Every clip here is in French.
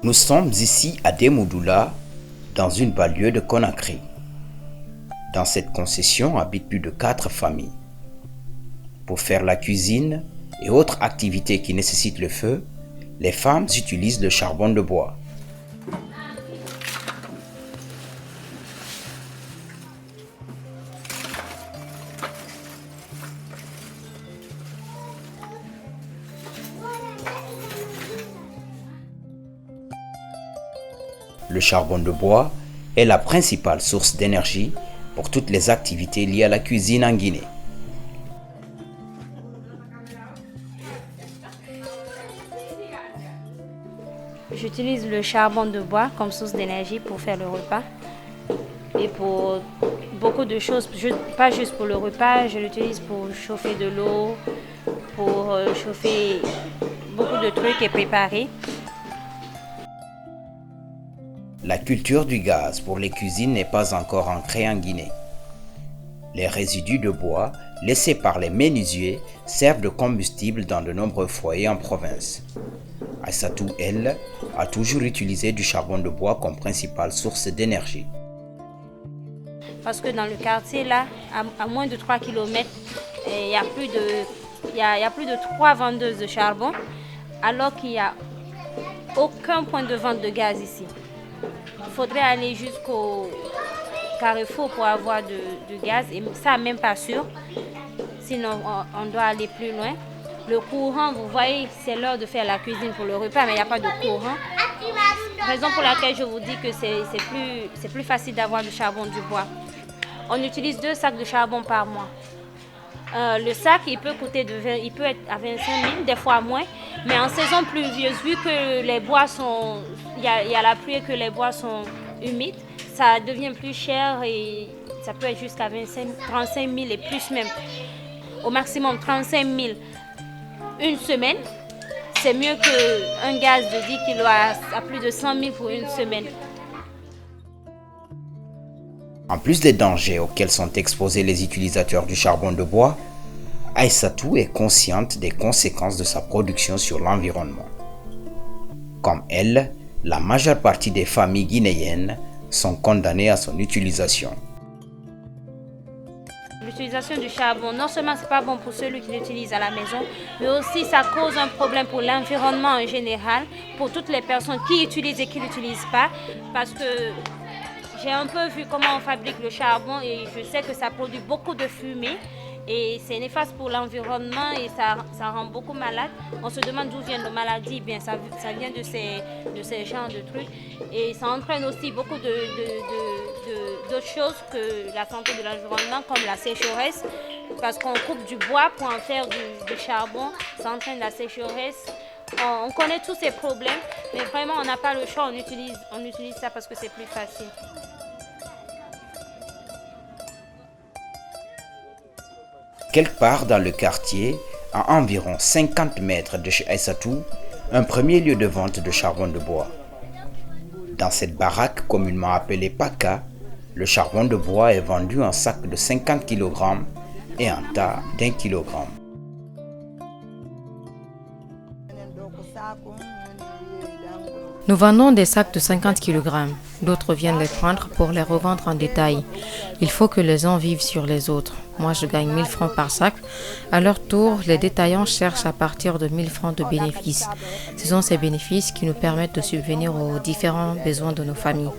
Nous sommes ici à Demoudoula, dans une banlieue de Conakry. Dans cette concession habitent plus de 4 familles. Pour faire la cuisine et autres activités qui nécessitent le feu, les femmes utilisent le charbon de bois. Le charbon de bois est la principale source d'énergie pour toutes les activités liées à la cuisine en Guinée. J'utilise le charbon de bois comme source d'énergie pour faire le repas et pour beaucoup de choses, pas juste pour le repas, je l'utilise pour chauffer de l'eau, pour chauffer beaucoup de trucs et préparer. La culture du gaz pour les cuisines n'est pas encore ancrée en Guinée. Les résidus de bois laissés par les menuisiers servent de combustible dans de nombreux foyers en province. Aïssatou, elle, a toujours utilisé du charbon de bois comme principale source d'énergie. Parce que dans le quartier, là, à moins de 3 km, il y a plus de 3 vendeuses de charbon, alors qu'il n'y a aucun point de vente de gaz ici. Il faudrait aller jusqu'au Carrefour pour avoir de gaz, et ça, même pas sûr. Sinon, on doit aller plus loin. Le courant, vous voyez, c'est l'heure de faire la cuisine pour le repas, mais il n'y a pas de courant. Raison pour laquelle je vous dis que c'est plus facile d'avoir du charbon du bois. On utilise 2 sacs de charbon par mois. Le sac, il peut être à 25 000, des fois moins. Mais en saison pluvieuse, vu que les bois sont, il y a la pluie et que les bois sont humides, ça devient plus cher et ça peut être jusqu'à 35 000 et plus même. Au maximum 35 000 une semaine. C'est mieux qu'un gaz de 10 kg à plus de 100 000 pour une semaine. En plus des dangers auxquels sont exposés les utilisateurs du charbon de bois, Aïssatou est consciente des conséquences de sa production sur l'environnement. Comme elle, la majeure partie des familles guinéennes sont condamnées à son utilisation. L'utilisation du charbon, non seulement c'est pas bon pour celui qui l'utilise à la maison, mais aussi ça cause un problème pour l'environnement en général, pour toutes les personnes qui utilisent et qui l'utilisent pas, parce que j'ai un peu vu comment on fabrique le charbon et je sais que ça produit beaucoup de fumée et c'est néfaste pour l'environnement et ça rend beaucoup malade. On se demande d'où viennent nos maladies, bien ça vient de ces genres de trucs et ça entraîne aussi beaucoup d'autres choses que la santé de l'environnement comme la sécheresse parce qu'on coupe du bois pour en faire du charbon, ça entraîne la sécheresse. On connaît tous ces problèmes, mais vraiment on n'a pas le choix, on utilise ça parce que c'est plus facile. Quelque part dans le quartier, à environ 50 mètres de chez Aïssatou, un premier lieu de vente de charbon de bois. Dans cette baraque communément appelée Paka, le charbon de bois est vendu en sac de 50 kg et en tas d'1 kg. Nous vendons des sacs de 50 kg. D'autres viennent les prendre pour les revendre en détail. Il faut que les uns vivent sur les autres. Moi, je gagne 1000 francs par sac. À leur tour, les détaillants cherchent à partir de 1000 francs de bénéfices. Ce sont ces bénéfices qui nous permettent de subvenir aux différents besoins de nos familles.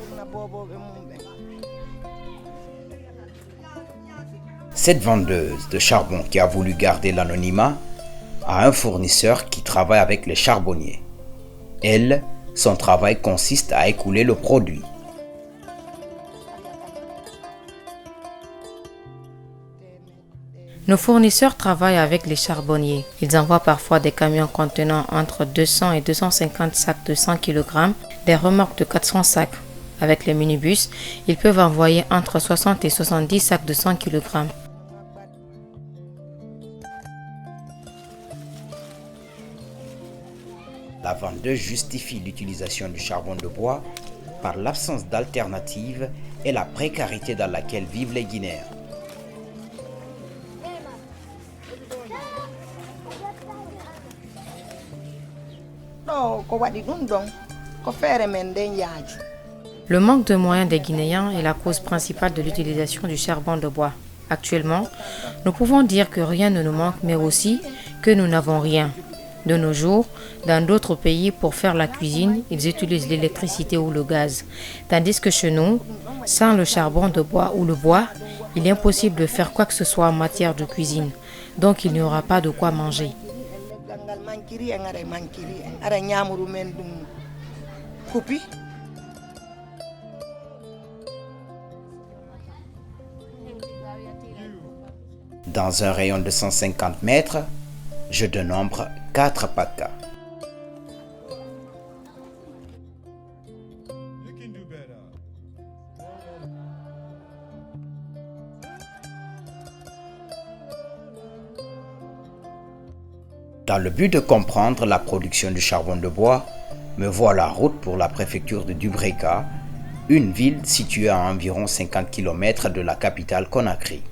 Cette vendeuse de charbon qui a voulu garder l'anonymat a un fournisseur qui travaille avec les charbonniers. Elle, son travail consiste à écouler le produit. Nos fournisseurs travaillent avec les charbonniers. Ils envoient parfois des camions contenant entre 200 et 250 sacs de 100 kg, des remorques de 400 sacs. Avec les minibus, ils peuvent envoyer entre 60 et 70 sacs de 100 kg. La vendeuse justifie l'utilisation du charbon de bois par l'absence d'alternative et la précarité dans laquelle vivent les Guinéens. Le manque de moyens des Guinéens est la cause principale de l'utilisation du charbon de bois. Actuellement, nous pouvons dire que rien ne nous manque, mais aussi que nous n'avons rien. De nos jours, dans d'autres pays, pour faire la cuisine, ils utilisent l'électricité ou le gaz. Tandis que chez nous, sans le charbon de bois ou le bois, il est impossible de faire quoi que ce soit en matière de cuisine. Donc il n'y aura pas de quoi manger. Dans un rayon de 150 mètres, je dénombre 4 pakas. Dans le but de comprendre la production du charbon de bois, me voilà en route pour la préfecture de Dubreka, une ville située à environ 50 km de la capitale Conakry.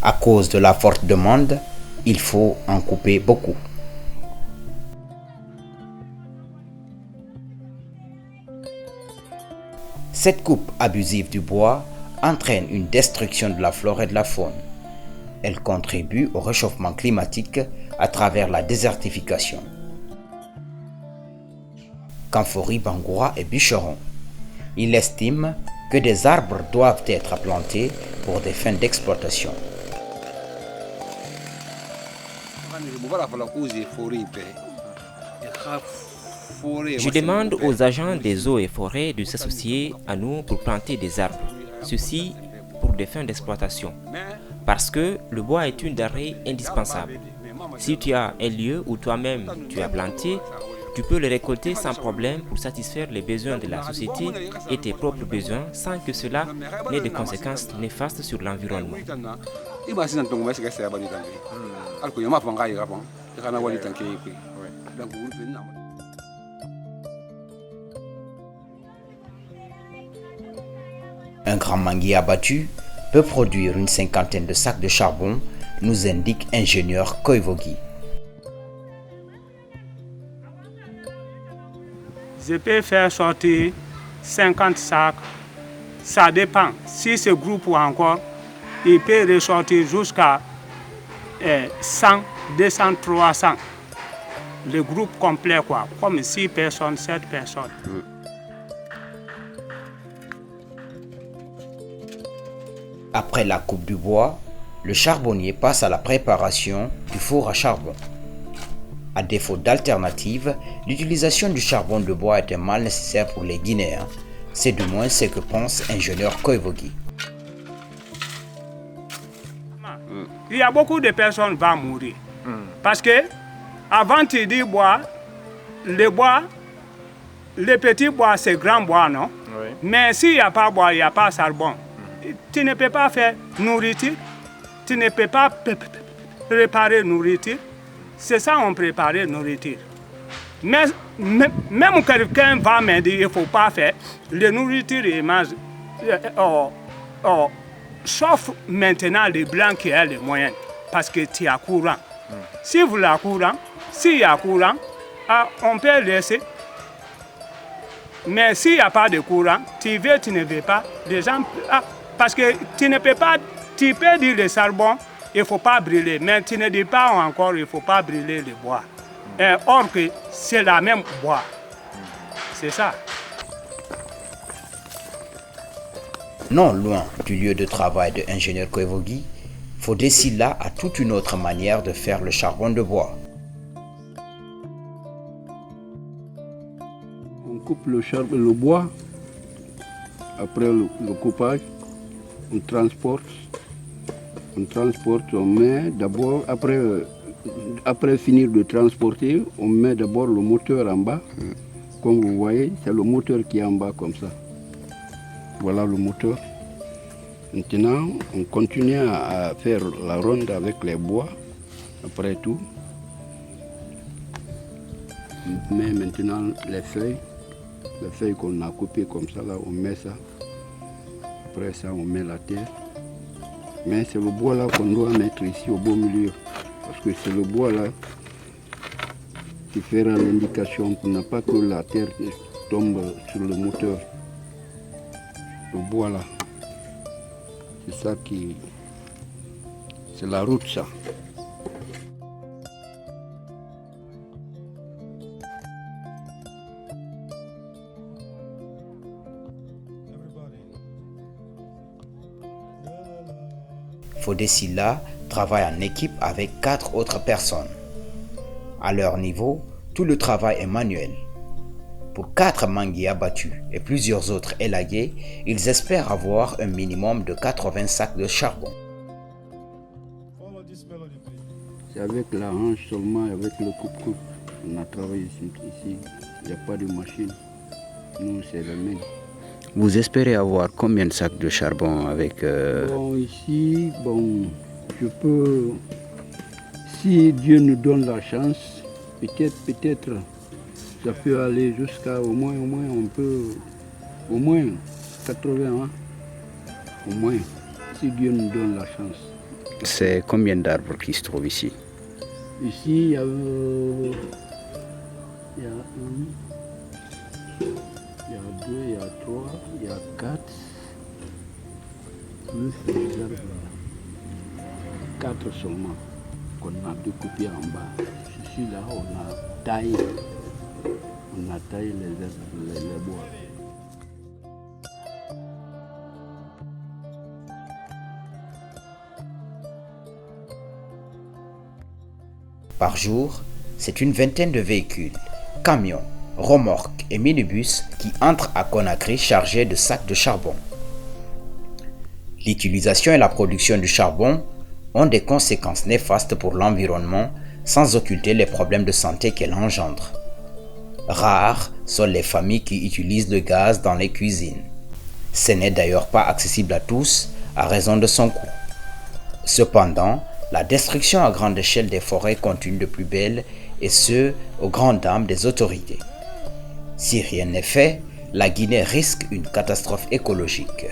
À cause de la forte demande, il faut en couper beaucoup. Cette coupe abusive du bois entraîne une destruction de la flore et de la faune. Elle contribue au réchauffement climatique à travers la désertification. Kamfori Bangoura est bûcheron. Il estime que des arbres doivent être plantés pour des fins d'exploitation. Je demande aux agents des eaux et forêts de s'associer à nous pour planter des arbres. Ceci pour des fins d'exploitation. Parce que le bois est une denrée indispensable. Si tu as un lieu où toi-même tu as planté, tu peux le récolter sans problème pour satisfaire les besoins de la société et tes propres besoins sans que cela n'ait de conséquences néfastes sur l'environnement. Un grand manguier abattu peut produire une cinquantaine de sacs de charbon, nous indique ingénieur Koivogi. Je peux faire sortir 50 sacs, ça dépend. Si ce groupe ou encore, il peut ressortir jusqu'à 100, 200, 300. Le groupe complet, quoi, comme 6 personnes, 7 personnes. Après la coupe du bois, le charbonnier passe à la préparation du four à charbon. À défaut d'alternative, l'utilisation du charbon de bois est un mal nécessaire pour les Guinéens. C'est du moins ce que pense ingénieur Koivogi. Il y a beaucoup de personnes qui vont mourir. Parce que, avant tu dis bois, le petit bois c'est grand bois, non? Oui. Mais s'il n'y a pas bois, il n'y a pas charbon. Tu ne peux pas faire nourriture, tu ne peux pas préparer nourriture. C'est ça on prépare nourriture. Mais même quelqu'un va me dire qu'il ne faut pas faire la nourriture et mange. Sauf maintenant les blancs qui ont les moyens, parce que tu as courant. Si vous avez courant, s'il y a courant, on peut laisser. Mais s'il n'y a pas de courant, tu veux, tu ne veux pas, les gens. Parce que tu ne peux pas, tu peux dire le charbon, il ne faut pas brûler, mais tu ne dis pas encore il ne faut pas brûler le bois. Or que c'est la même bois. C'est ça. Non loin du lieu de travail de l'ingénieur Koivogi, Fodessila a toute une autre manière de faire le charbon de bois. On coupe le bois, après le coupage, on transporte, on met d'abord, après après finir de transporter, on met d'abord le moteur en bas. Comme vous voyez, c'est le moteur qui est en bas comme ça. Voilà le moteur. Maintenant, on continue à faire la ronde avec les bois, après tout. On met maintenant les feuilles qu'on a coupées comme ça, là, on met ça. Après ça, on met la terre. Mais c'est le bois là qu'on doit mettre ici au beau milieu. Parce que c'est le bois là qui fera l'indication pour ne pas que la terre tombe sur le moteur. Le bois là. C'est ça qui... C'est la route ça. Fodé Sylla travaille en équipe avec 4 autres personnes. À leur niveau, tout le travail est manuel. Pour 4 manguiers abattus et plusieurs autres élagués, ils espèrent avoir un minimum de 80 sacs de charbon. C'est avec la hanche seulement, avec le coupe-coupe. On a travaillé ici. Il n'y a pas de machine. Nous, c'est la main. Vous espérez avoir combien de sacs de charbon avec... Bon, ici, je peux... Si Dieu nous donne la chance, peut-être, ça peut aller jusqu'à au moins, on peut... Au moins 80, hein? Au moins, si Dieu nous donne la chance. C'est combien d'arbres qui se trouvent ici? Ici, il y a 1, il y a 2, il y a 3, il y a 4, plus les arbres, 4 seulement, qu'on a découpé en bas. Ici, là, on a taillé les arbres, les bois. Par jour, c'est une vingtaine de véhicules, camions, remorques et minibus qui entrent à Conakry chargés de sacs de charbon. L'utilisation et la production du charbon ont des conséquences néfastes pour l'environnement sans occulter les problèmes de santé qu'elle engendre. Rares sont les familles qui utilisent le gaz dans les cuisines. Ce n'est d'ailleurs pas accessible à tous à raison de son coût. Cependant, la destruction à grande échelle des forêts continue de plus belle, et ce, aux grandes dames des autorités. Si rien n'est fait, la Guinée risque une catastrophe écologique.